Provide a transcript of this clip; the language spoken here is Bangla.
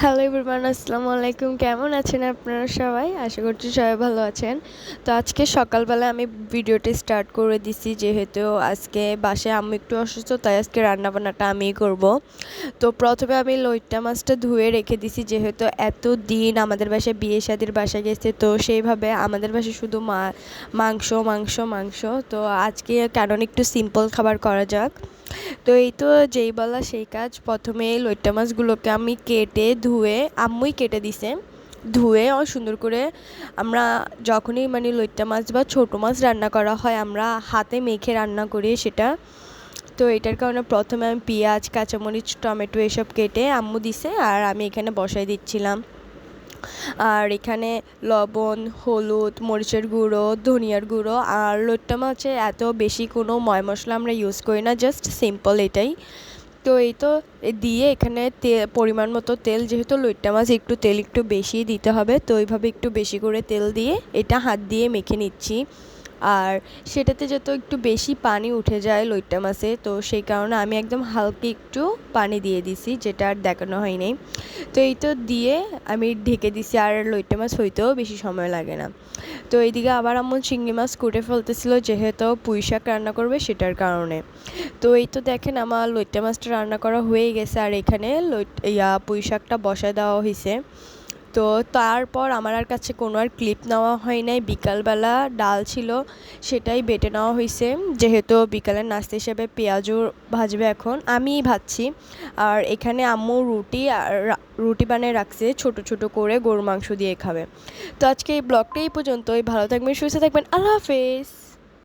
হ্যালো এভরিওয়ান, আসসালামু আলাইকুম। কেমন আছেন আপনারা সবাই? আশা করছি সবাই ভালো আছেন। তো আজকে সকালবেলা আমি ভিডিওটি স্টার্ট করে দিছি, যেহেতু আজকে বাসায় আম্মু একটু অসুস্থ, তাই আজকে রান্নাবান্নাটা আমিই করব। তো প্রথমে আমি লইট্টা মাছটা ধুয়ে রেখে দিছি, যেহেতু এত দিন আমাদের বাসায় বিয়ে শাদির বাসায় গেছে, তো সেইভাবে আমাদের বাসায় শুধু মাংস মাংস মাংস। তো আজকে কারণ একটু সিম্পল খাবার করা যাক। তো এই তো যেই বলা সেই কাজ। প্রথমে লইট্টা মাছগুলোকে আমি কেটে ধুয়ে, আম্মুই কেটে দিছে, ধুয়ে সুন্দর করে। আমরা যখনই মানে লইট্টা মাছ বা ছোটো মাছ রান্না করা হয়, আমরা হাতে মেখে রান্না করি সেটা। তো এটার কারণে প্রথমে আমি পেঁয়াজ, কাঁচামরিচ, টমেটো এসব কেটে আম্মু দিছে, আর আমি এখানে বসাই দিচ্ছিলাম। আর এখানে লবণ, হলুদ, মরিচের গুঁড়ো, ধনিয়ার গুঁড়ো, আর লইট্টা মাছে এত বেশি কোনো ময় মশলা আমরা ইউজ করি না, জাস্ট সিম্পল এটাই। তো এই তো দিয়ে এখানে পরিমাণ মতো তেল, যেহেতু লইট্টা মাছ একটু তেল একটু বেশি দিতে হবে, তো এইভাবে একটু বেশি করে তেল দিয়ে এটা হাত দিয়ে মেখে নিচ্ছি। আর সেটাতে যত একটু বেশি পানি উঠে যায় লইট্টা মাছে, তো সেই কারণে আমি একদম হালকা একটু পানি দিয়ে দিছি, যেটা আর দেখানো হয়নি। তো এই তো দিয়ে আমি ঢেকে দিছি, আর লইট্টা মাছ হইতেও বেশি সময় লাগে না। তো এইদিকে আবার আম্মু চিংড়ি মাছ কুটে ফেলতেছিল, যেহেতু পুঁই শাক রান্না করবে সেটার কারণে। তো এই তো দেখেন আমার লইট্টা মাছটা রান্না করা হয়ে গেছে, আর এখানে পুঁই শাকটা বসায় দেওয়া হয়েছে। তো তারপর আমার আর কাছে কোনো আর ক্লিপ নেওয়া হয় নাই। বিকালবেলা ডাল ছিল, সেটাই বেটে নেওয়া হয়েছে, যেহেতু বিকালের নাস্তা হিসেবে পেঁয়াজও ভাজবে, এখন আমিই ভাজছি। আর এখানে আম্মু রুটি বানিয়ে রাখছে ছোট ছোট করে, গরুর মাংস দিয়ে খাবে। তো আজকে এই ব্লগটা এই পর্যন্তই। ভালো থাকবেন, সুস্থ থাকবেন, আল্লাহ হাফেজ।